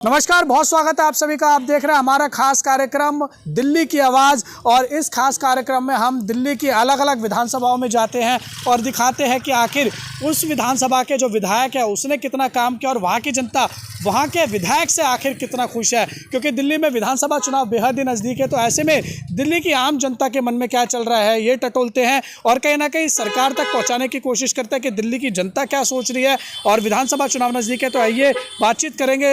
नमस्कार, बहुत स्वागत है आप सभी का। आप देख रहे हैं हमारा खास कार्यक्रम दिल्ली की आवाज़। और इस खास कार्यक्रम में हम दिल्ली की अलग अलग विधानसभाओं में जाते हैं और दिखाते हैं कि आखिर उस विधानसभा के जो विधायक है उसने कितना काम किया और वहाँ की जनता वहाँ के विधायक से आखिर कितना खुश है। क्योंकि दिल्ली में विधानसभा चुनाव बेहद ही नज़दीक है, तो ऐसे में दिल्ली की आम जनता के मन में क्या चल रहा है ये टटोलते हैं और कहीं ना कहीं सरकार तक पहुँचाने की कोशिश करते हैं कि दिल्ली की जनता क्या सोच रही है। और विधानसभा चुनाव नज़दीक है, तो आइए बातचीत करेंगे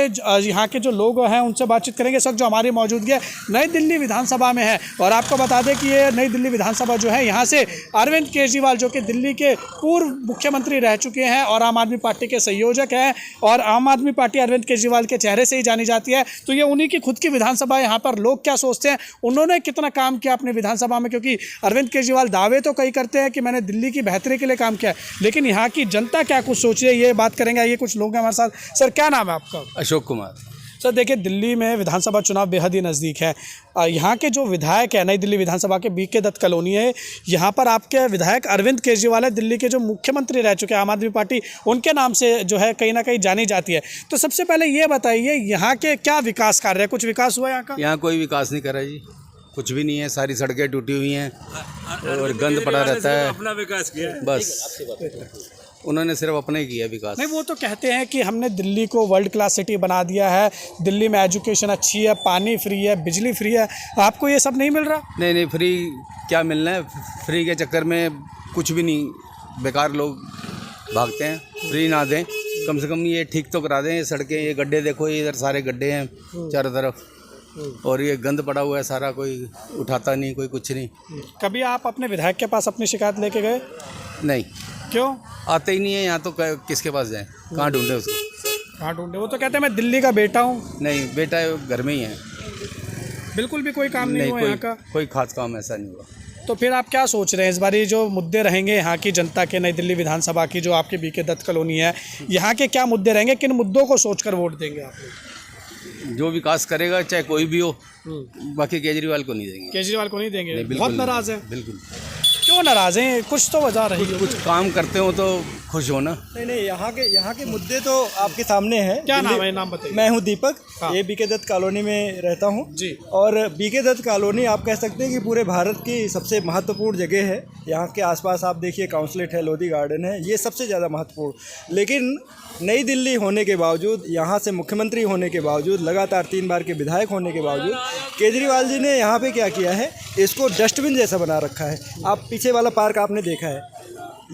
यहाँ के जो लोग हैं उनसे बातचीत करेंगे। इस वक्त जो हमारी मौजूदगी है नई दिल्ली विधानसभा में है और आपको बता दें कि ये नई दिल्ली विधानसभा जो है यहाँ से अरविंद केजरीवाल जो कि दिल्ली के पूर्व मुख्यमंत्री रह चुके हैं और आम आदमी पार्टी के संयोजक हैं और आम आदमी पार्टी अरविंद केजरीवाल के चेहरे से ही जानी जाती है, तो ये उन्हीं की खुद की विधानसभा है। यहाँ पर लोग क्या सोचते हैं, उन्होंने कितना काम किया अपनी विधानसभा में, क्योंकि अरविंद केजरीवाल दावे तो कई करते हैं कि मैंने दिल्ली की बेहतरी के लिए काम किया है, लेकिन यहाँ की जनता क्या कुछ सोच रही है ये बात करेंगे। ये कुछ लोग हैं हमारे साथ। सर, क्या नाम है आपका? अशोक कुमार। सर देखिए, दिल्ली में विधानसभा चुनाव बेहद ही नज़दीक है। यहाँ के जो विधायक है नई दिल्ली विधानसभा के बीके दत्त कॉलोनी है, यहाँ पर आपके विधायक अरविंद केजरीवाल है, दिल्ली के जो मुख्यमंत्री रह चुके हैं, आम आदमी पार्टी उनके नाम से जो है कहीं ना कहीं जानी जाती है। तो सबसे पहले ये बताइए यहाँ के क्या विकास कार्य है, कुछ विकास हुआ यहाँ का? यहाँ कोई विकास नहीं करा जी, कुछ भी नहीं है। सारी सड़कें टूटी हुई हैं और गंद पड़ा रहता है। अपना विकास किया है बस उन्होंने सिर्फ अपने ही किया विकास। नहीं, वो तो कहते हैं कि हमने दिल्ली को वर्ल्ड क्लास सिटी बना दिया है, दिल्ली में एजुकेशन अच्छी है, पानी फ्री है, बिजली फ्री है। आपको ये सब नहीं मिल रहा? नहीं, फ्री क्या मिलना है। फ्री के चक्कर में कुछ भी नहीं, बेकार लोग भागते हैं। फ्री ना दें, कम से कम ये ठीक तो करा दें। ये सड़कें, ये गड्ढे देखो, ये इधर सारे गड्ढे हैं चारों तरफ और ये गंद पड़ा हुआ है सारा, कोई उठाता नहीं, कोई कुछ नहीं। कभी आप अपने विधायक के पास अपनी शिकायत लेके गए? नहीं। क्यों? आते ही नहीं है यहाँ, तो किसके पास जाएं, कहाँ ढूंढे उसको? कहाँ ढूंढे? वो तो कहते हैं मैं दिल्ली का बेटा हूँ। नहीं, बेटा घर में ही है। बिल्कुल भी कोई काम नहीं हुआ यहाँ का? कोई खास काम ऐसा नहीं हुआ। तो फिर आप क्या सोच रहे हैं इस बारी जो मुद्दे रहेंगे यहाँ की जनता के, नई दिल्ली विधानसभा की जो आपके बीके दत्त कॉलोनी है, यहाँ के क्या मुद्दे रहेंगे, किन मुद्दों को सोचकर वोट देंगे आप लोग? जो विकास करेगा चाहे कोई भी हो, बाकी केजरीवाल को नहीं देंगे। केजरीवाल को नहीं देंगे? नहीं, बहुत नाराज है। बिल्कुल। क्यों नाराज हैं? कुछ तो वजह रही है। कुछ काम करते हो तो खुश हो ना। नहीं, यहाँ के मुद्दे तो आपके सामने हैं। क्या नाम है? नाम बताइए। मैं हूँ दीपक। हाँ। ये बीके दत्त कॉलोनी में रहता हूँ जी। और बीके दत्त कॉलोनी आप कह सकते हैं कि पूरे भारत की सबसे महत्वपूर्ण जगह है। यहाँ के आसपास आप देखिए काउंसलेट है, लोधी गार्डन है, ये सबसे ज़्यादा महत्वपूर्ण। लेकिन नई दिल्ली होने के बावजूद, यहाँ से मुख्यमंत्री होने के बावजूद, लगातार 3 बार के विधायक होने के बावजूद केजरीवाल जी ने यहाँ पे क्या किया है, इसको डस्टबिन जैसा बना रखा है। आप पीछे वाला पार्क आपने देखा है,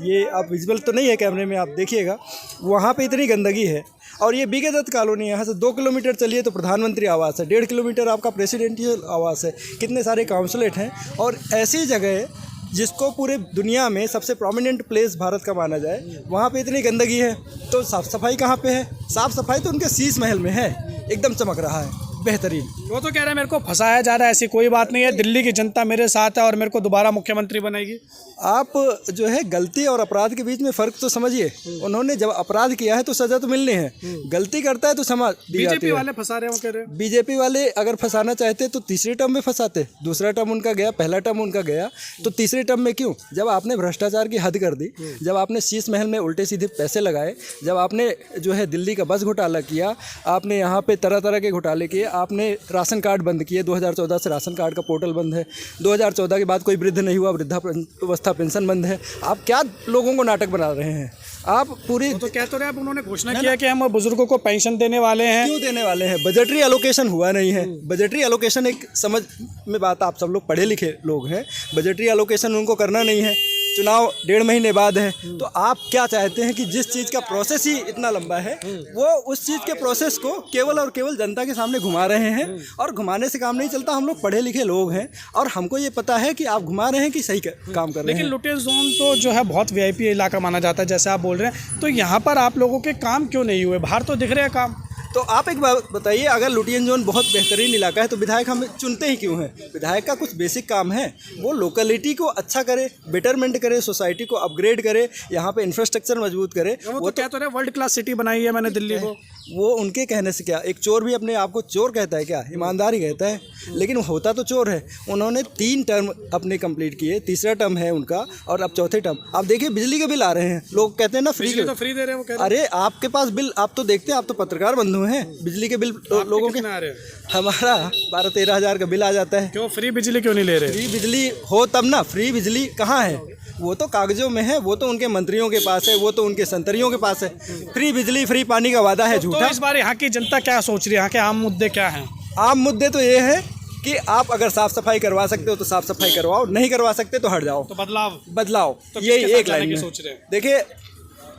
ये आप विजुअल तो नहीं है कैमरे में, आप देखिएगा वहाँ पे इतनी गंदगी है। और ये बीके दत्त कॉलोनी यहाँ से 2 किलोमीटर चलिए तो प्रधानमंत्री आवास है, 1.5 किलोमीटर आपका प्रेसिडेंशियल आवास है, कितने सारे काउंसलेट हैं। और ऐसी जगह जिसको पूरे दुनिया में सबसे प्रोमिनेंट प्लेस भारत का माना जाए, वहाँ पे इतनी गंदगी है, तो साफ़ सफाई कहाँ पे है? साफ़ सफाई तो उनके शीश महल में है, एकदम चमक रहा है, बेहतरीन। वो तो कह रहे हैं मेरे को फंसाया जा रहा है, ऐसी कोई बात नहीं है, दिल्ली की जनता मेरे साथ है और मेरे को दोबारा मुख्यमंत्री बनाएगी। आप जो है गलती और अपराध के बीच में फ़र्क तो समझिए। उन्होंने जब अपराध किया है तो सज़ा तो मिलनी है, गलती करता है तो सजा दी जाती है। बीजेपी वाले फंसा रहे हो कह रहे हैं? बीजेपी वाले अगर फंसाना चाहते तो तीसरे टर्म में फंसाते। दूसरा टर्म उनका गया, पहला टर्म उनका गया, तो तीसरे टर्म में क्यों? जब आपने भ्रष्टाचार की हद कर दी, जब आपने शीश महल में उल्टे सीधे पैसे लगाए, जब आपने जो है दिल्ली का बस घोटाला किया, आपने यहाँ पे तरह तरह के घोटाले किए, आपने राशन कार्ड बंद किए, 2014 से राशन कार्ड का पोर्टल बंद है, 2014 के बाद कोई वृद्ध नहीं हुआ, वृद्धावस्था पेंशन बंद है। आप क्या लोगों को नाटक बना रहे हैं? आप पूरी तो कह तो रहे आप, उन्होंने घोषणा किया कि हम बुजुर्गों को पेंशन देने वाले हैं। क्यों देने वाले हैं? बजटरी एलोकेशन हुआ नहीं है। बजटरी एलोकेशन एक समझ में बात, आप सब लोग पढ़े लिखे लोग हैं, बजटरी एलोकेशन उनको करना नहीं है। चुनाव 1.5 महीने बाद है, तो आप क्या चाहते हैं कि जिस चीज़ का प्रोसेस ही इतना लंबा है, वो उस चीज़ के प्रोसेस को केवल और केवल जनता के सामने घुमा रहे हैं। और घुमाने से काम नहीं चलता, हम लोग पढ़े लिखे लोग हैं और हमको ये पता है कि आप घुमा रहे हैं कि सही काम कर रहे हैं। लेकिन लुटेन जोन तो जो है बहुत वीआईपी इलाका माना जाता है, जैसे आप बोल रहे हैं, तो यहाँ पर आप लोगों के काम क्यों नहीं हुए? बाहर तो दिख रहे हैं काम। तो आप एक बात बताइए, अगर लुटियन जोन बहुत बेहतरीन इलाका है तो विधायक हमें चुनते ही क्यों हैं? विधायक का कुछ बेसिक काम है, वो लोकेलिटी को अच्छा करे, बेटरमेंट करे, सोसाइटी को अपग्रेड करे, यहाँ पे इंफ्रास्ट्रक्चर मजबूत करे। वो तो क्या तो रहे वर्ल्ड क्लास सिटी बनाई है मैंने दिल्ली को। वो उनके कहने से क्या, एक चोर भी अपने आप को चोर कहता है क्या? ईमानदार ही कहता है, लेकिन होता तो चोर है। उन्होंने 3 टर्म अपने कंप्लीट किए, तीसरा टर्म है उनका और अब चौथे टर्म। आप देखिए बिजली के बिल आ रहे हैं, लोग कहते हैं ना फ्री के, तो फ्री दे रहे हैं वो कह रहे अरे आपके पास बिल, आप तो देखते हैं, आप तो पत्रकार बंधु हैं, बिजली के बिल लोगों के, आ रहे हैं। हमारा 12-13 हज़ार का बिल आ जाता है। क्यों फ्री बिजली क्यों नहीं ले रहे? फ्री बिजली हो तब ना, फ्री बिजली कहाँ है? वो तो कागजों में है, वो तो उनके मंत्रियों के पास है, वो तो उनके संतरियों के पास है। फ्री बिजली फ्री पानी का वादा है झूठा। तो इस बार यहाँ की जनता क्या सोच रही है? यहाँ के आम मुद्दे क्या हैं? आम मुद्दे तो ये है कि आप अगर साफ सफाई करवा सकते हो तो साफ सफाई करवाओ, नहीं करवा सकते तो हट जाओ, तो बदलाव बदलाओ। तो ये किसके साथ एक जाने लाइन की में सोच रहे हैं? देखिए,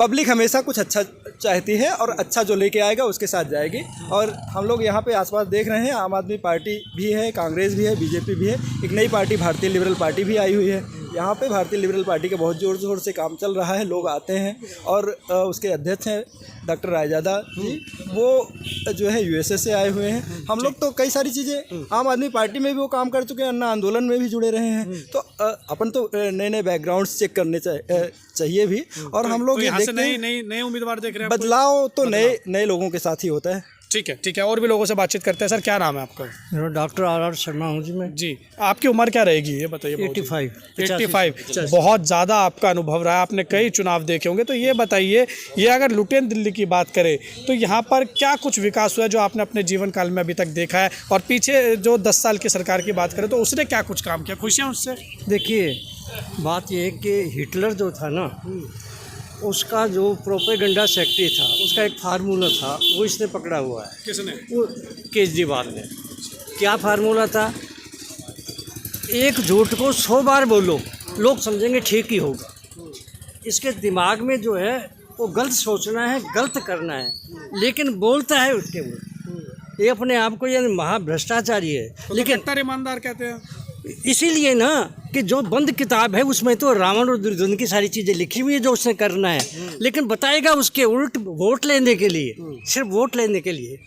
पब्लिक हमेशा कुछ अच्छा चाहती है और अच्छा जो लेके आएगा उसके साथ जाएगी। और हम लोग यहाँ पे आसपास देख रहे हैं, आम आदमी पार्टी भी है, कांग्रेस भी है, बीजेपी भी है, एक नई पार्टी भारतीय लिबरल पार्टी भी आई हुई है। यहाँ पे भारतीय लिबरल पार्टी का बहुत ज़ोर शोर से काम चल रहा है, लोग आते हैं और उसके अध्यक्ष हैं डॉक्टर रायजादा जी, वो जो है यूएसए से आए हुए हैं। हम लोग तो कई सारी चीज़ें, आम आदमी पार्टी में भी वो काम कर चुके हैं, अन्ना आंदोलन में भी जुड़े रहे हैं, तो अपन तो नए नए बैकग्राउंड्स चेक करने चाहिए भी। और हम लोग तो ये यहाँ से देखते हैं नए उम्मीदवार देख रहे हैं? बदलाव तो नए लोगों के साथ ही होता है। ठीक है, और भी लोगों से बातचीत करते हैं। सर क्या नाम है आपका? मेरा डॉक्टर आर शर्मा हूँ जी मैं। जी, आपकी उम्र क्या रहेगी ये बताइए? 85। बहुत ज़्यादा आपका अनुभव रहा है, आपने कई चुनाव देखे होंगे, तो ये बताइए, ये अगर लुटेन दिल्ली की बात करें तो यहाँ पर क्या कुछ विकास हुआ है जो आपने अपने जीवन काल में अभी तक देखा है? और पीछे जो 10 साल की सरकार की बात करें तो उसने क्या कुछ काम किया, खुशियाँ उससे? देखिए, बात ये है कि हिटलर जो था ना, उसका जो प्रोपेगेंडा सेक्रेटरी था, उसका एक फार्मूला था, वो इसने पकड़ा हुआ है। किसने? वो केजरीवाल ने। क्या फार्मूला था? एक झूठ को 100 बार बोलो, लोग समझेंगे ठीक ही होगा। इसके दिमाग में जो है वो गलत सोचना है, गलत करना है, लेकिन बोलता है उसके वो। ये अपने आप को यानी महाभ्रष्टाचारी है, लेकिन कट्टर ईमानदार कहते हैं। इसीलिए ना कि जो बंद किताब है उसमें तो रावण और दुर्योधन की सारी चीज़ें लिखी हुई है जो उसने करना है, लेकिन बताएगा उसके उल्ट वोट लेने के लिए, सिर्फ वोट लेने के लिए।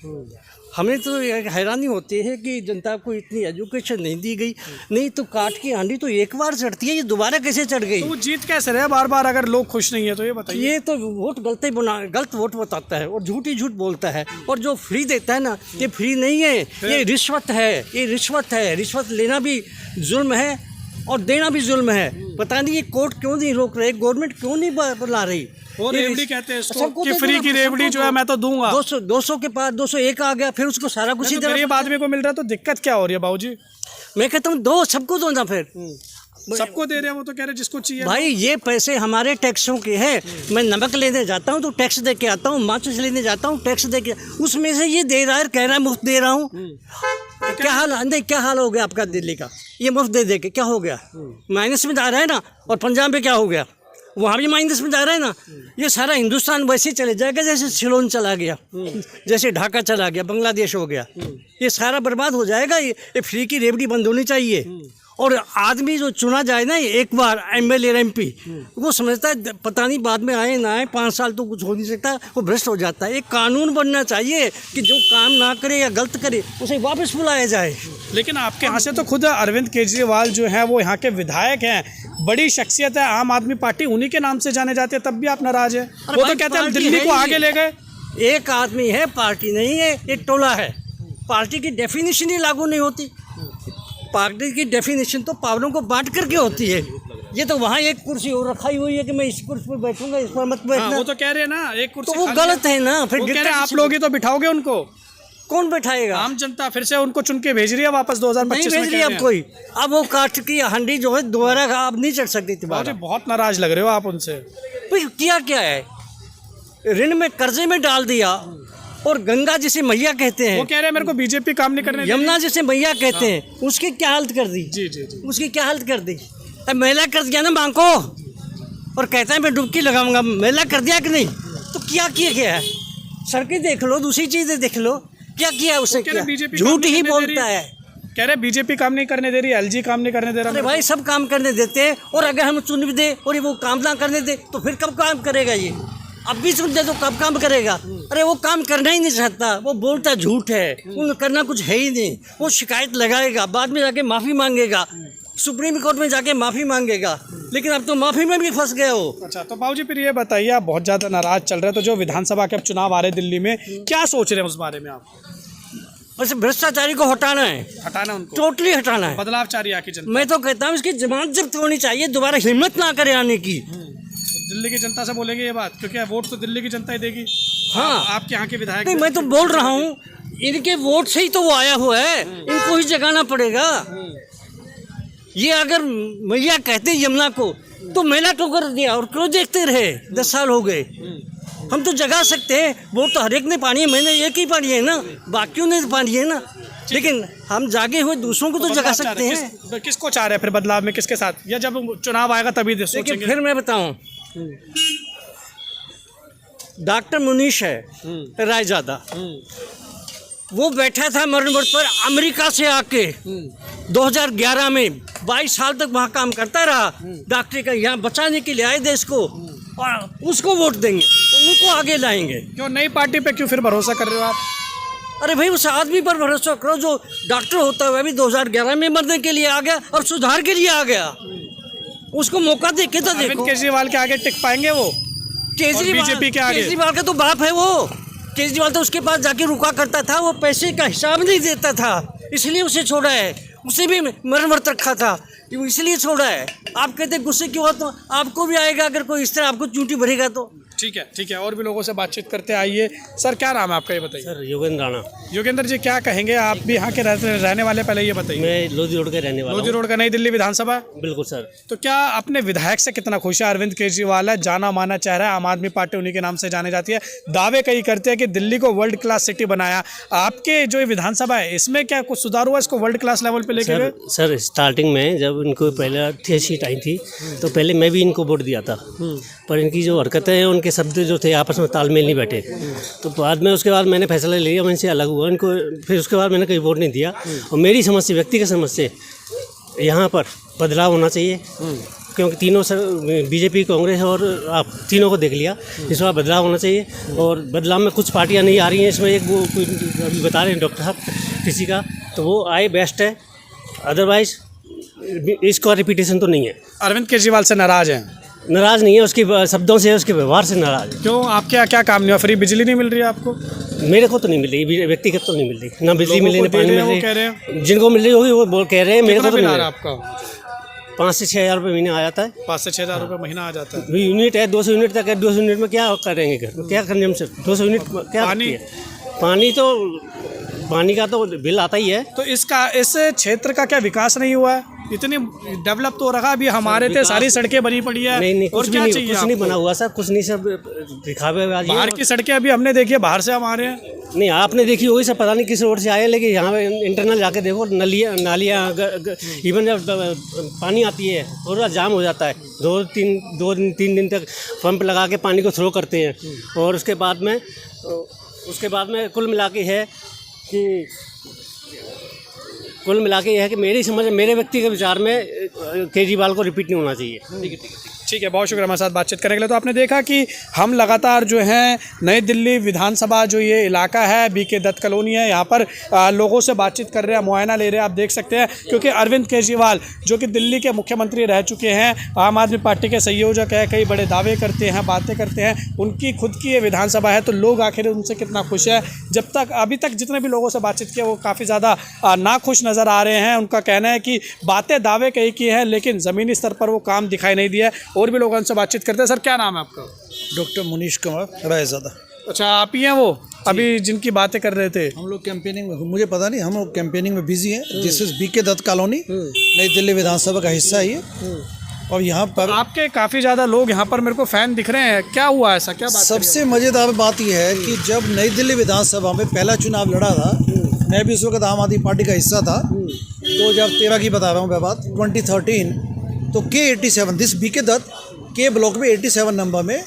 हमें तो हैरानी होती है कि जनता को इतनी एजुकेशन नहीं दी गई, नहीं तो काट की हांडी तो एक बार चढ़ती है, ये दोबारा कैसे चढ़ गई? तो वो जीत कैसे रहे बार बार अगर लोग खुश नहीं है तो? ये बताइए। ये तो वोट गलत वोट बताता है और झूठ ही झूठ बोलता है। और जो फ्री देता है ना, ये फ्री नहीं है, ये रिश्वत है, ये रिश्वत है। रिश्वत लेना भी जुल्म है और देना भी जुल्म है। पता नहीं ये कोर्ट क्यों नहीं रोक रहे, गवर्नमेंट क्यों नहीं बुला रही? वो रेवड़ी कहते हैं इसको सबको कि तो फ्री की दूंगा, रेवड़ी जो है मैं तो दूंगा। 200 के पास 201 आ गया, फिर उसको सारा कुछ ही तो देना गरीब पड़ता है। आदमी को मिल रहा है तो दिक्कत क्या हो रही है बाबूजी? मैं कहता हूँ दो, सबको दो ना फिर। सबको दे रहे हैं, वो तो कह रहे हैं जिसको चाहिए। भाई ये पैसे हमारे टैक्सों के हैं। मैं नमक लेने जाता हूँ तो टैक्स दे के आता हूँ, माचिस लेने जाता हूँ टैक्स दे के, उसमें से ये दे रहा है, कह रहा है मुफ्त दे रहा हूँ। क्या हाल, नहीं क्या हाल हो गया आपका दिल्ली का? ये मुफ्त दे के क्या हो गया? माइनस में जा रहा है ना। और पंजाब में क्या हो गया? वहाँ भी माइनस में जा रहा है ना। ये सारा हिंदुस्तान वैसे चले जाएगा जैसे सिलोन चला गया, जैसे ढाका चला गया, बांग्लादेश हो गया। ये सारा बर्बाद हो जाएगा। ये फ्री की रेवड़ी बंद होनी चाहिए। और आदमी जो चुना जाए ना एक बार एमएलए एमपी, वो समझता है पता नहीं बाद में आए ना आए, 5 साल तो कुछ हो नहीं सकता, वो भ्रष्ट हो जाता है। एक कानून बनना चाहिए कि जो काम ना करे या गलत करे उसे वापस बुलाया जाए। लेकिन आपके यहाँ से तो खुद अरविंद केजरीवाल जो हैं वो यहाँ के विधायक हैं, बड़ी शख्सियत है, आम आदमी पार्टी उन्हीं के नाम से जाने जाते हैं, तब भी आप नाराज है। वो तो कहते हैं दिल्ली को आगे ले गए। एक आदमी है, पार्टी नहीं है, एक टोला है। पार्टी की डेफिनेशन ही लागू नहीं होती। पार्टी की डेफिनेशन तो पावरों को बांट करके होती है। ये तो वहाँ एक कुर्सी और रखाई हुई है कि मैं इस कुर्सी पर बैठूंगा, इस पर मत बैठना। वो तो कह रहे हैं ना एक कुर्सी, तो वो गलत है ना। फिर कह रहे हैं आप लोग ही तो बिठाओगे उनको। कौन बैठाएगा? आम जनता फिर से उनको चुन के भेज रही है वापस 2025 में। नहीं भेज रही अब कोई। अब वो काट की हांडी जो है दोबारा अब नहीं चढ़ सकती थी। बहुत नाराज लग रहे हो आप उनसे। भाई किया क्या है? ऋण में कर्जे में डाल दिया। और गंगा जिसे मैया कहते हैं, वो कह रहे हैं मेरे को बीजेपी काम नहीं करने। यमुना जिसे मैया कहते हैं, उसकी क्या हालत कर दी? जी जी जी, उसकी क्या हालत कर दी? अब मेला कर दिया ना मांग को, और कहता है मैं डुबकी लगाऊंगा। मेला कर दिया कि नहीं? तो क्या किया है? सड़कें देख लो, दूसरी चीजें देख लो, क्या किया उसने? क्या झूठ ही बोलता है। कह रहे बीजेपी काम नहीं करने दे रही, एलजी काम नहीं करने दे रहा। अरे भाई सब काम करने देते हैं, और अगर हम चुन भी दे और वो काम ना करने दे तो फिर कब काम करेगा? ये अब भी सुन दे तो कब काम करेगा? अरे वो काम करना ही नहीं चाहता, वो बोलता झूठ है, उन करना कुछ है ही नहीं। वो शिकायत लगाएगा, बाद में जाके माफ़ी मांगेगा, सुप्रीम कोर्ट में जाके माफ़ी मांगेगा, लेकिन अब तो माफ़ी में भी फंस गए हो। अच्छा, तो बाबूजी फिर ये बताइए, आप बहुत ज़्यादा नाराज चल रहे हैं, तो जो विधानसभा के अब चुनाव आ रहे हैं दिल्ली में, क्या सोच रहे हैं उस बारे में आप? वैसे भ्रष्टाचारी को हटाना है, हटाना उनको, टोटली हटाना है। बदलाव चाह रही है आपकी जनता? मैं तो कहता हूँ इसकी जमानत जब्त होनी चाहिए, दोबारा हिम्मत ना करे आने की। दिल्ली की जनता से बोलेंगे ये बात, क्योंकि वोट तो दिल्ली की जनता ही देगी। हाँ, आपके यहाँ के विधायक नहीं, मैं तो बोल रहा हूँ इनके वोट से ही तो वो आया हुआ है, इनको ही जगाना पड़ेगा। ये अगर मैया कहते यमुना को तो मैला तो कर दिया, और क्यों देखते रहे? 10 साल हो गए। हम तो जगा सकते हैं, वोट तो हर एक ने पानी है, मैंने एक ही पानी है ना, बाकियों ने पानी है ना, लेकिन हम जागे हुए दूसरों को तो जगा सकते हैं। किसको चाह रहे हैं फिर बदलाव में, किसके साथ, या जब चुनाव आएगा तभी सोचेंगे? देखिए फिर मैं बताऊं, डॉक्टर मुनीश है रायजादा, वो बैठा था मरण वोट पर अमेरिका से आके 2011 में 22 साल तक वहाँ काम करता रहा डॉक्टरी का, यहाँ बचाने के लिए आए देश को, और उसको वोट देंगे, उनको आगे लाएंगे। क्यों नई पार्टी पे क्यों फिर भरोसा कर रहे हो आप? अरे भाई उस आदमी पर भरोसा करो जो डॉक्टर होता हुआ भी 2011 में मरने के लिए आ गया और सुधार के लिए आ गया, उसको मौका दे के तो देखो। अरविंद केजरीवाल के आगे टिक पाएंगे वो? बीजेपी के आगे? केजरीवाल का तो बाप है वो, केजरीवाल तो उसके पास जाके रुका करता था, वो पैसे का हिसाब नहीं देता था, इसलिए उसे छोड़ा है, उसे भी मरण व्रत रखा था, इसलिए छोड़ा है। आप कहते गुस्से क्यों हो, तो आपको भी आएगा अगर कोई इस तरह आपको चूंटी भरेगा तो। ठीक है, और भी लोगों से बातचीत करते आइए। सर क्या नाम है आपका, ये बताइए? सर योगेंद्र राणा। योगेंद्र जी क्या कहेंगे, आप भी यहाँ के रहने वाले, पहले ये बताइए। मैं लोधी रोड के रहने वाला लोधी रोड का, नई दिल्ली विधानसभा। बिल्कुल सर। तो क्या अपने विधायक से कितना खुश है? अरविंद केजरीवाल है, जाना माना चेहरा है, आम आदमी पार्टी उन्हीं के नाम से जानी जाती है, दावे कई करते हैं कि दिल्ली को वर्ल्ड क्लास सिटी बनाया। आपके जो विधानसभा है इसमें क्या कुछ सुधार हुआ, इसको वर्ल्ड क्लास लेवल पे लेके गए? सर स्टार्टिंग में जब इनको पहले 6 सीट आई थी तो पहले मैं भी इनको वोट दिया था, पर इनकी जो हरकतें हैं, उनके शब्द जो थे आपस में तालमेल नहीं बैठे, तो बाद में उसके बाद मैंने फैसला ले लिया, मैं इनसे अलग हुआ, इनको फिर उसके बाद मैंने कहीं वोट नहीं दिया। और मेरी समझ से, व्यक्तिगत समझ से, यहाँ पर बदलाव होना चाहिए, क्योंकि तीनों बीजेपी, कांग्रेस और आप तीनों को देख लिया, इस बार बदलाव होना चाहिए। और बदलाव में कुछ पार्टियाँ नहीं आ रही हैं, इसमें एक वो अभी बता रहे हैं डॉक्टर साहब किसी का, तो वो आए बेस्ट है, अदरवाइज इसका रिपीटेशन तो नहीं है। अरविंद केजरीवाल से नाराज हैं? नाराज़ नहीं है, उसके शब्दों से, उसके व्यवहार से नाराज है। क्यों, आपके क्या काम नहीं हुआ? फ्री बिजली नहीं मिल रही है आपको? मेरे को तो नहीं मिल रही, व्यक्तिगत तो नहीं मिल रही, ना बिजली मिल रही, ना पानी मिल रही। कह रहे हैं जिनको मिल रही होगी वो कह रहे हैं, मेरे को तो नहीं मिल रहा। आपका 5 से 6 हज़ार रुपये महीने आ जाता है। 5 से 6 हज़ार रुपये महीना आ जाता है। यूनिट है 200 यूनिट तक है, 200 यूनिट में क्या करेंगे घर में, क्या कंजम्पशन 200 यूनिट क्या पानी तो पानी का तो बिल आता ही है। तो इस क्षेत्र का क्या विकास नहीं हुआ है? इतनी डेवलप तो रखा, अभी हमारे थे सारी सड़कें बनी पड़ी है। नहीं, और क्या चाहिए? कुछ नहीं बना हुआ सर, कुछ नहीं, सब दिखावे। बाहर की सड़कें अभी हमने देखी है, बाहर से हम आ रहे हैं। नहीं, आपने देखी होगी सर, पता नहीं किस रोड से आए हैं, लेकिन यहाँ इंटरनल जाके देखो, नालियाँ इवन जब पानी आती है पूरा जाम हो जाता है, 2-3 दिन तक पंप लगा के पानी को थ्रो करते हैं। और उसके बाद में कुल मिला के है कि मेरी समझ, मेरे व्यक्ति के विचार में केजरीवाल को रिपीट नहीं होना चाहिए। ठीक है, बहुत शुक्रिया हमारे साथ बातचीत करने के लिए। तो आपने देखा कि हम लगातार जो हैं नई दिल्ली विधानसभा जो ये इलाका है, बीके दत्त कॉलोनी है, यहाँ पर लोगों से बातचीत कर रहे हैं, मुआयना ले रहे हैं। आप देख सकते हैं, क्योंकि अरविंद केजरीवाल जो कि दिल्ली के मुख्यमंत्री रह चुके हैं, आम आदमी पार्टी के संयोजक है, कई बड़े दावे करते हैं, बातें करते हैं, उनकी खुद की ये विधानसभा है, तो लोग आखिर उनसे कितना खुश है? जब तक अभी तक जितने भी लोगों से बातचीत किया वो काफ़ी ज़्यादा नाखुश नज़र आ रहे हैं। उनका कहना है कि बातें दावे कई की हैं, लेकिन ज़मीनी स्तर पर वो काम दिखाई नहीं दिया। और भी लोगों से बातचीत करते हैं। सर क्या नाम है आपका? डॉक्टर मुनीश कुमार रायजादा। अच्छा, आप ही हैं वो अभी जिनकी बातें कर रहे थे? हम लोग कैंपेनिंग में, मुझे पता नहीं, हम लोग कैंपेनिंग में बिजी हैं। This is BK Dutt colony, नई दिल्ली विधानसभा का हिस्सा है ये। और यहाँ पर आपके काफ़ी ज़्यादा लोग यहाँ पर मेरे को फ़ैन दिख रहे हैं, क्या हुआ ऐसा, क्या बात? सबसे मज़ेदार बात यह है कि जब नई दिल्ली विधानसभा में पहला चुनाव लड़ा था, मैं भी उस वक्त आम आदमी पार्टी का हिस्सा था, 2013 की बता रहा हूँ मैं बात, 2013, तो K87 दिस बीके दत्त के ब्लॉक में 87 नंबर में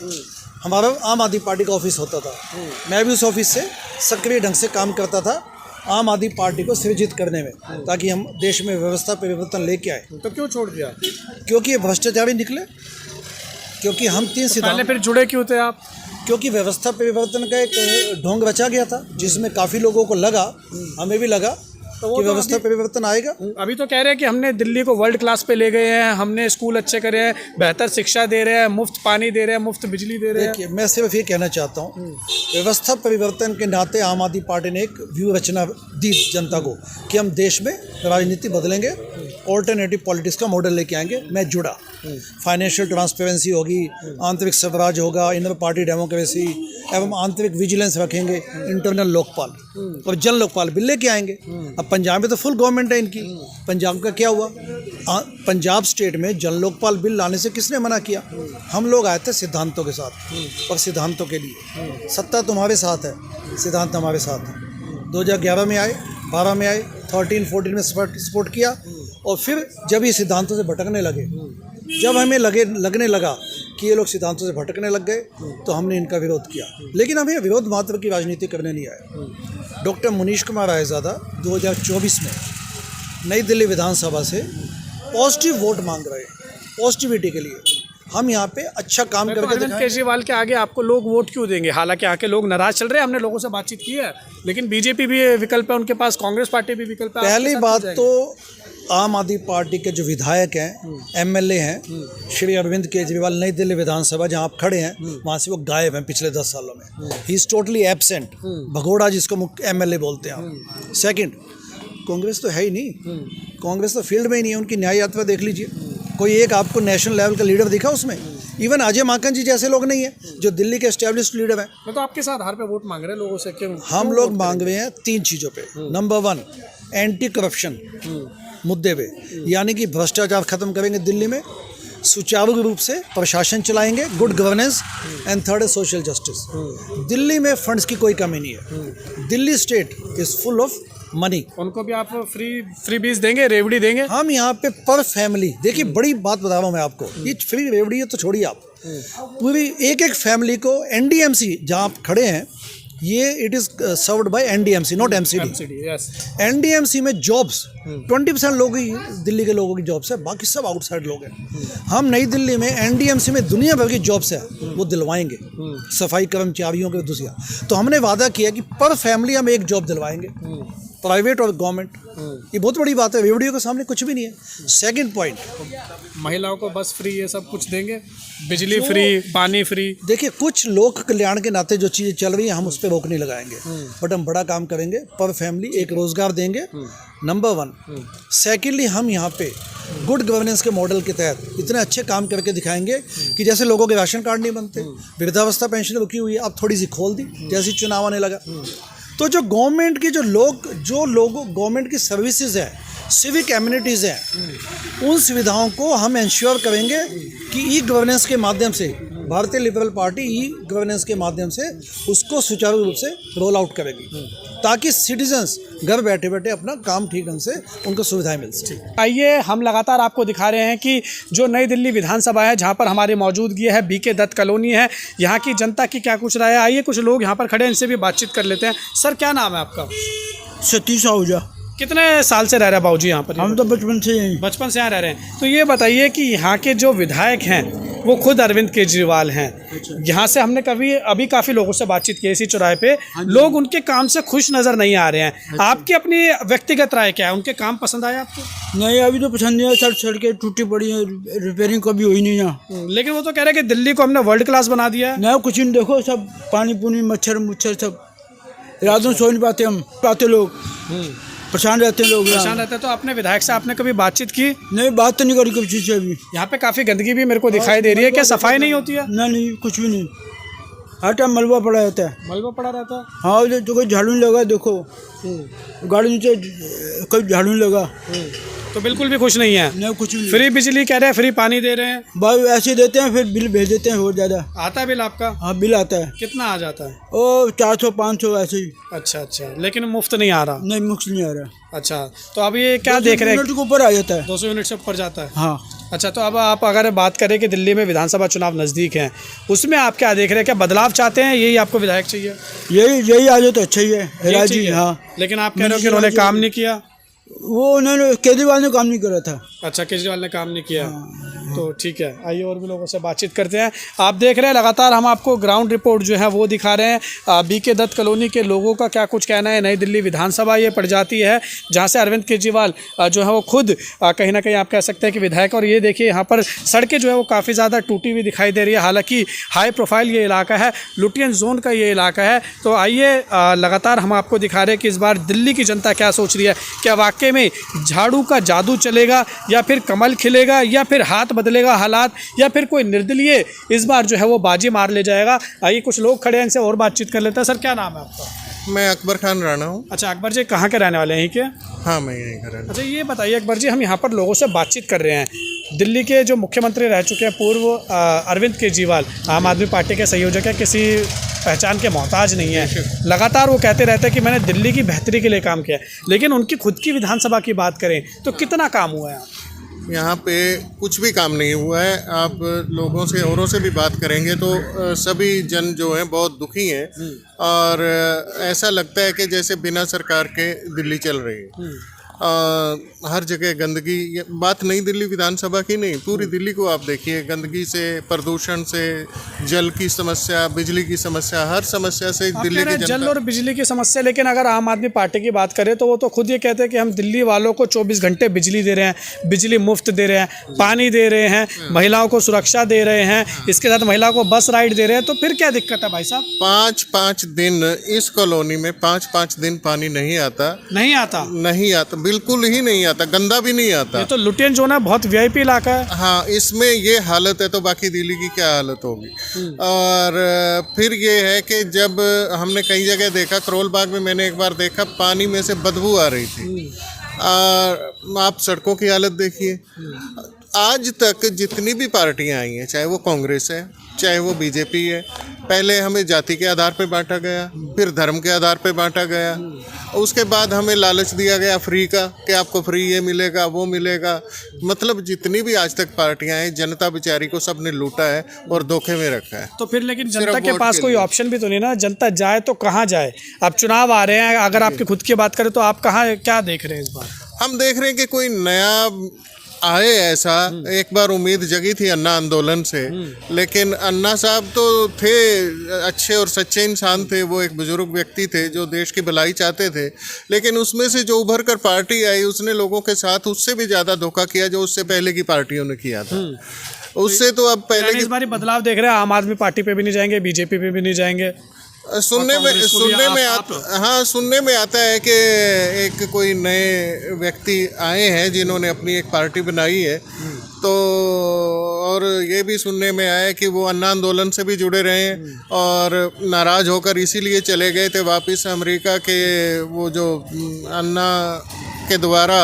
हमारा आम आदमी पार्टी का ऑफिस होता था। मैं भी उस ऑफिस से सक्रिय ढंग से काम करता था आम आदमी पार्टी को सृजित करने में, ताकि हम देश में व्यवस्था परिवर्तन लेके आए। तो क्यों छोड़ दिया? क्योंकि ये भ्रष्टाचारी निकले, क्योंकि हम 3 सिद्धांत। पहले फिर जुड़े क्यों थे आप? क्योंकि व्यवस्था परिवर्तन का एक ढोंग रचा गया था, जिसमें काफ़ी लोगों को लगा, हमें भी लगा कि व्यवस्था परिवर्तन आएगा। अभी तो कह रहे हैं कि हमने दिल्ली को वर्ल्ड क्लास पे ले गए हैं, हमने स्कूल अच्छे करे हैं, बेहतर शिक्षा दे रहे हैं, मुफ्त पानी दे रहे हैं, मुफ्त बिजली दे रहे हैं। देखिए, मैं सिर्फ ये कहना चाहता हूँ, व्यवस्था परिवर्तन के नाते आम आदमी पार्टी ने एक व्यू रचना दी जनता को कि हम देश में राजनीति बदलेंगे, ऑल्टरनेटिव पॉलिटिक्स का मॉडल लेके आएंगे। मैं जुड़ा, फाइनेंशियल ट्रांसपेरेंसी होगी, आंतरिक स्वराज होगा, इंटर पार्टी डेमोक्रेसी एवं आंतरिक विजिलेंस रखेंगे, इंटरनल लोकपाल और जन लोकपाल बिल लेके आएंगे। अब पंजाब में तो फुल गवर्नमेंट है इनकी। पंजाब का क्या हुआ? पंजाब स्टेट में जन लोकपाल बिल लाने से किसने मना किया? हम लोग आए थे सिद्धांतों के साथ और सिद्धांतों के लिए। सत्ता तुम्हारे साथ है, सिद्धांत हमारे साथ है। 2011 में आए, 12 में आए, 13-14 में सपोर्ट किया और फिर जब ये सिद्धांतों से भटकने लगे, जब हमें लगने लगा कि ये लोग सिद्धांतों से भटकने लग गए, तो हमने इनका विरोध किया। लेकिन हमें विरोध मात्र की राजनीति करने नहीं आए। डॉक्टर मुनीश कुमार रायज़ादा 2024 में नई दिल्ली विधानसभा से पॉजिटिव वोट मांग रहे हैं, पॉजिटिविटी के लिए। हम यहाँ पे अच्छा काम करके अरविंद दिखाएं। केजरीवाल के आगे आपको लोग वोट क्यों देंगे? हालांकि आके लोग नाराज चल रहे हैं, हमने लोगों से बातचीत की है, लेकिन बीजेपी भी विकल्प है उनके पास, कांग्रेस पार्टी भी विकल्प है। पहली बात तो आम आदमी पार्टी के जो विधायक हैं, एमएलए हैं, श्री अरविंद केजरीवाल, नई दिल्ली विधानसभा जहां आप खड़े हैं वहां से वो गायब हैं पिछले 10 सालों में। ही इज टोटली एब्सेंट, भगोड़ा जिसको मुख्य एमएलए बोलते हैं आप। सेकंड, कांग्रेस तो है ही नहीं, कांग्रेस तो फील्ड में ही नहीं है। उनकी न्याय यात्रा देख लीजिए, कोई एक आपको नेशनल लेवल का लीडर दिखा उसमें? इवन अजय माकन जी जैसे लोग नहीं है जो दिल्ली के एस्टेब्लिश्ड लीडर हैं। मैं तो आपके साथ आधार पे वोट मांग रहे हैं लोगों से, क्यों? हम लोग मांग रहे हैं 3 चीज़ों पे। नंबर 1, एंटी करप्शन मुद्दे पे, यानी कि भ्रष्टाचार खत्म करेंगे दिल्ली में, सुचारू रूप से प्रशासन चलाएंगे, गुड गवर्नेंस, एंड थर्ड है सोशल जस्टिस। दिल्ली में फंड्स की कोई कमी नहीं है। Delhi state is full of money. उनको भी आप फ्री बीज देंगे, रेवड़ी देंगे? हम यहाँ पे पर फैमिली, देखिए बड़ी बात बता रहा हूँ मैं आपको, ये फ्री रेवड़ी है तो छोड़िए आप, पूरी एक फैमिली को एनडीएमसी जहाँ आप खड़े हैं, ये it is served by NDMC, not MCD. NDMC में जॉब्स 20% लोग ही दिल्ली के लोगों की जॉब्स है, बाकी सब आउटसाइड लोग हैं। हम नई दिल्ली में एनडीएमसी में दुनिया भर की जॉब्स है वो दिलवाएंगे, सफाई कर्मचारियों के दूसरा। तो हमने वादा किया कि पर फैमिली हम एक जॉब दिलवाएंगे, प्राइवेट और गवर्नमेंट। ये बहुत बड़ी बात है, वीडियो के सामने कुछ भी नहीं है। सेकंड पॉइंट, महिलाओं को बस फ्री ये सब कुछ देंगे, बिजली फ्री, पानी फ्री। देखिए, कुछ लोक कल्याण के नाते जो चीज़ें चल रही हैं हम उस पर रोक नहीं लगाएंगे, बट हम बड़ा काम करेंगे, पर फैमिली एक रोज़गार देंगे, नंबर 1। सेकेंडली, हम यहाँ पे गुड गवर्नेंस के मॉडल के तहत इतने अच्छे काम करके दिखाएंगे कि जैसे लोगों के राशन कार्ड नहीं बनते, वृद्धावस्था पेंशन रुकी हुई है, अब थोड़ी सी खोल दी जैसे चुनाव आने लगा। तो जो गवर्नमेंट की जो लोगों गवर्नमेंट की सर्विसेज है, सिविक एमिनिटीज़ हैं, उन सुविधाओं को हम इंश्योर करेंगे कि ई गवर्नेंस के माध्यम से, भारतीय लिबरल पार्टी ई गवर्नेंस के माध्यम से उसको सुचारू रूप से रोल आउट करेगी, ताकि सिटीजन्स घर बैठे बैठे अपना काम ठीक ढंग से उनको सुविधाएं मिल सकें। आइए, हम लगातार आपको दिखा रहे हैं कि जो नई दिल्ली विधानसभा है, जहां पर हमारी मौजूदगी है, बीके दत्त कॉलोनी है, यहाँ की जनता की क्या कुछ राय है। आइए, कुछ लोग यहाँ पर खड़े हैं, इनसे भी बातचीत कर लेते हैं। सर, क्या नाम है आपका? सतीश आहूजा। कितने साल से रह रहे हैं बाबूजी यहाँ पर? हम तो बचपन से यहीं। बचपन से यहाँ रह रहे हैं। तो ये बताइए कि यहाँ के जो विधायक हैं वो खुद अरविंद केजरीवाल हैं। यहाँ से हमने अभी काफ़ी लोगों से बातचीत की इसी चौराहे पे, लोग उनके काम से खुश नज़र नहीं आ रहे हैं। आपकी अपनी व्यक्तिगत राय क्या है? उनके काम पसंद आए आपको? नहीं, अभी तो पसंद नहीं है। सड़कें टूटी पड़ी हैं, रिपेयरिंग कभी हुई नहीं यहाँ। लेकिन वो तो कह रहे हैं कि दिल्ली को हमने वर्ल्ड क्लास बना दिया है। नहीं, कुछ नहीं, देखो सब पानी पुनी, मच्छर सब, रातों सो नहीं पाते, हम पाते लोग परेशान रहते हैं लोग। परेशान रहते हैं। तो अपने विधायक से आपने कभी बातचीत की? नहीं, बात तो नहीं करी कभी चीज़ से। अभी यहाँ पे काफ़ी गंदगी भी मेरे को दिखाई दे रही है, क्या सफाई नहीं होती है? नहीं, कुछ भी नहीं, हर टाइम मलबा पड़ा रहता है। मलबा पड़ा रहता है? हाँ, तो कोई झाड़ू नहीं लगा, देखो गाड़ी नीचे कोई झाड़ू नहीं लगा। तो बिल्कुल भी खुश नहीं है? नहीं, कुछ भी नहीं। फ्री बिजली कह रहे हैं, फ्री पानी दे रहे हैं, भाई ऐसे देते हैं, फिर बिल भेज देते हैं और ज़्यादा। आता है बिल आपका? हाँ, बिल आता है। कितना आ जाता है? ओ 400-500 ऐसे ही। अच्छा, लेकिन मुफ्त नहीं आ रहा? नहीं, मुफ्त नहीं आ रहा। अच्छा, तो अब ये क्या देख रहे हैं? 200 यूनिट के ऊपर आ जाता है। 200 यूनिट से ऊपर जाता है? हाँ। अच्छा, तो अब आप अगर बात करें कि दिल्ली में विधानसभा चुनाव नज़दीक हैं, उसमें आप क्या देख रहे हैं? क्या बदलाव चाहते हैं? यही आपको विधायक चाहिए? यही आ जाए तो अच्छा ही है राजी। हाँ, लेकिन आप कह रहे हो कि उन्होंने काम नहीं किया? वो उन्होंने केजरीवाल ने काम नहीं करा था। अच्छा, केजरीवाल ने काम नहीं किया। तो ठीक है, आइए और भी लोगों से बातचीत करते हैं। आप देख रहे हैं लगातार हम आपको ग्राउंड रिपोर्ट जो है वो दिखा रहे हैं। बीके दत्त कॉलोनी के लोगों का क्या कुछ कहना है। नई दिल्ली विधानसभा ये पड़ जाती है जहाँ से अरविंद केजरीवाल जो है वो खुद कहीं ना कहीं आप कह सकते हैं कि विधायक। और ये देखिए यहाँ पर सड़कें जो है वो काफ़ी ज़्यादा टूटी हुई दिखाई दे रही है। हालांकि हाई प्रोफाइल ये इलाका है, लुटियन जोन का ये इलाका है। तो आइए लगातार हम आपको दिखा रहे हैं कि इस बार दिल्ली की जनता क्या सोच रही है। क्या वाकई में झाड़ू का जादू चलेगा, या फिर कमल खिलेगा, या फिर हाथ बदलेगा हालात, या फिर कोई निर्दलीय इस बार जो है वो बाजी मार ले जाएगा। आइए कुछ लोग खड़े हैं, इनसे और बातचीत कर लेते हैं। सर क्या नाम है आपका? मैं अकबर खान राणा हूँ। अच्छा अकबर जी, कहाँ के रहने वाले हैं? यहीं के? हाँ, मैं यहीं का रहने। अच्छा ये बताइए अकबर जी, हम यहाँ पर लोगों से बातचीत कर रहे हैं। दिल्ली के जो मुख्यमंत्री रह चुके हैं पूर्व अरविंद केजरीवाल, आम आदमी पार्टी के संयोजक है, किसी पहचान के मोहताज नहीं है। लगातार वो कहते रहते हैं कि मैंने दिल्ली की बेहतरी के लिए काम किया है, लेकिन उनकी खुद की विधानसभा की बात करें तो कितना काम हुआ है? यहाँ पे कुछ भी काम नहीं हुआ है। आप लोगों से औरों से भी बात करेंगे तो सभी जन जो हैं बहुत दुखी हैं, और ऐसा लगता है कि जैसे बिना सरकार के दिल्ली चल रही है। हर जगह गंदगी, ये बात नई दिल्ली विधानसभा की नहीं, पूरी दिल्ली को आप देखिए, गंदगी से, प्रदूषण से, जल की समस्या, बिजली की समस्या, हर समस्या से दिल्ली की जल और बिजली की समस्या। लेकिन अगर आम आदमी पार्टी की बात करें तो वो तो खुद ये कहते हैं कि हम दिल्ली वालों को 24 घंटे बिजली दे रहे हैं, बिजली मुफ्त दे रहे हैं, पानी दे रहे हैं, महिलाओं को सुरक्षा दे रहे हैं, इसके साथ महिलाओं को बस राइड दे रहे हैं। तो फिर क्या दिक्कत है भाई साहब? 5-5 दिन इस कॉलोनी में 5-5 दिन पानी नहीं आता। नहीं आता? नहीं आता, बिल्कुल ही नहीं आता, गंदा भी नहीं आता। ये तो लुटियन जोन है, बहुत वीआईपी इलाका है। हाँ, इसमें ये हालत है तो बाकी दिल्ली की क्या हालत होगी। और फिर ये है कि जब हमने कई जगह देखा, करोल बाग में मैंने एक बार देखा, पानी में से बदबू आ रही थी। और आप सड़कों की हालत देखिए। आज तक जितनी भी पार्टियां आई हैं, चाहे वो कांग्रेस है, चाहे वो बीजेपी है, पहले हमें जाति के आधार पे बांटा गया, फिर धर्म के आधार पे बांटा गया, उसके बाद हमें लालच दिया गया फ्री का कि आपको फ्री ये मिलेगा, वो मिलेगा। मतलब जितनी भी आज तक पार्टियां हैं, जनता बेचारी को सबने लूटा है और धोखे में रखा है। तो फिर लेकिन जनता के पास कोई ऑप्शन भी तो नहीं ना। जनता जाए तो कहाँ जाए? अब चुनाव आ रहे हैं, अगर आपकी खुद की बात करें तो आप कहाँ क्या देख रहे हैं इस बार? हम देख रहे हैं कि कोई नया आए। ऐसा एक बार उम्मीद जगी थी अन्ना आंदोलन से, लेकिन अन्ना साहब तो थे अच्छे और सच्चे इंसान थे। वो एक बुजुर्ग व्यक्ति थे जो देश की भलाई चाहते थे, लेकिन उसमें से जो उभर कर पार्टी आई, उसने लोगों के साथ उससे भी ज़्यादा धोखा किया जो उससे पहले की पार्टियों ने किया था। उससे तो अब पहले इस बार बदलाव देख रहे हैं, आम आदमी पार्टी पे भी नहीं जाएंगे, बीजेपी पे भी नहीं जाएंगे। सुनने में आता है कि एक कोई नए व्यक्ति आए हैं जिन्होंने अपनी एक पार्टी बनाई है। तो और ये भी सुनने में आया कि वो अन्ना आंदोलन से भी जुड़े रहे हैं और नाराज़ होकर इसीलिए चले गए थे वापस अमेरिका के। वो जो अन्ना के द्वारा,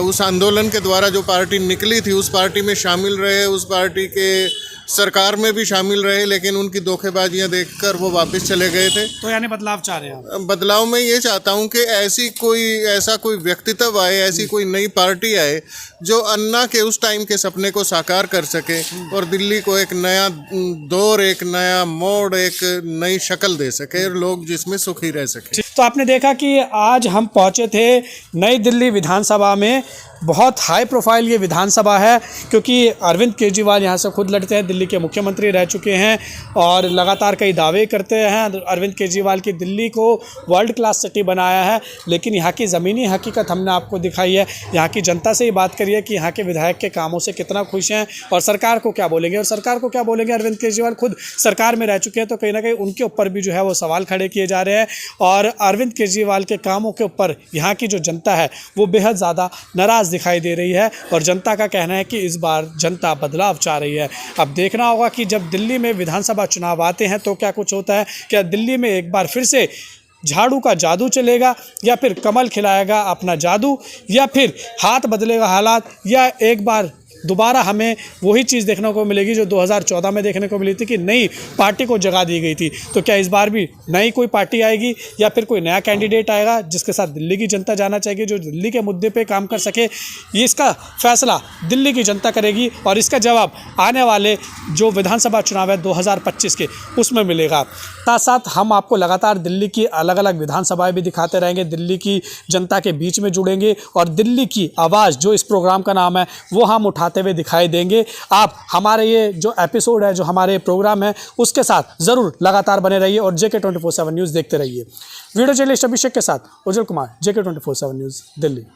उस आंदोलन के द्वारा जो पार्टी निकली थी, उस पार्टी में शामिल रहे, उस पार्टी के सरकार में भी शामिल रहे, लेकिन उनकी धोखेबाजियां देखकर वो वापस चले गए थे। तो यानी बदलाव चाह रहे हैं? बदलाव में ये चाहता हूं कि ऐसा कोई व्यक्तित्व आए, ऐसी कोई नई पार्टी आए जो अन्ना के उस टाइम के सपने को साकार कर सके और दिल्ली को एक नया दौर, एक नया मोड़, एक नई शक्ल दे सके और लोग जिसमें सुखी रह सके। तो आपने देखा कि आज हम पहुंचे थे नई दिल्ली विधानसभा में। बहुत हाई प्रोफाइल ये विधानसभा है क्योंकि अरविंद केजरीवाल यहाँ से खुद लड़ते हैं, दिल्ली के मुख्यमंत्री रह चुके हैं और लगातार कई दावे करते हैं अरविंद केजरीवाल की दिल्ली को वर्ल्ड क्लास सिटी बनाया है। लेकिन यहाँ की ज़मीनी हकीकत हमने आपको दिखाई है। यहाँ की जनता से ही बात करिए कि यहाँ के विधायक के कामों से कितना खुश हैं और सरकार को क्या बोलेंगे। और सरकार को क्या बोलेंगे, अरविंद केजरीवाल खुद सरकार में रह चुके हैं, तो कहीं ना कहीं उनके ऊपर भी जो है वो सवाल खड़े किए जा रहे हैं। और अरविंद केजरीवाल के कामों के ऊपर यहाँ की जो जनता है वो बेहद ज़्यादा नाराज़ दिखाई दे रही है और जनता का कहना है कि इस बार जनता बदलाव चाह रही है। अब देखना होगा कि जब दिल्ली में विधानसभा चुनाव आते हैं तो क्या कुछ होता है। क्या दिल्ली में एक बार फिर से झाड़ू का जादू चलेगा या फिर कमल खिलाएगा अपना जादू, या फिर हाथ बदलेगा हालात, या एक बार दोबारा हमें वही चीज़ देखने को मिलेगी जो 2014 में देखने को मिली थी कि नई पार्टी को जगह दी गई थी। तो क्या इस बार भी नई कोई पार्टी आएगी या फिर कोई नया कैंडिडेट आएगा जिसके साथ दिल्ली की जनता जाना चाहेगी, जो दिल्ली के मुद्दे पे काम कर सके? ये इसका फैसला दिल्ली की जनता करेगी और इसका जवाब आने वाले जो विधानसभा चुनाव है 2025 के, उसमें मिलेगा। साथ साथ हम आपको लगातार दिल्ली की अलग अलग विधानसभाएँ भी दिखाते रहेंगे, दिल्ली की जनता के बीच में जुड़ेंगे और दिल्ली की आवाज़ जो इस प्रोग्राम का नाम है वो हम उठाते आते हुए दिखाई देंगे। आप हमारे ये जो एपिसोड है, जो हमारे प्रोग्राम है, उसके साथ ज़रूर लगातार बने रहिए और JK24/7 न्यूज़ देखते रहिए। वीडियो जर्नलिस्ट अभिषेक के साथ उज्जवल कुमार, JK24/7 न्यूज़, दिल्ली।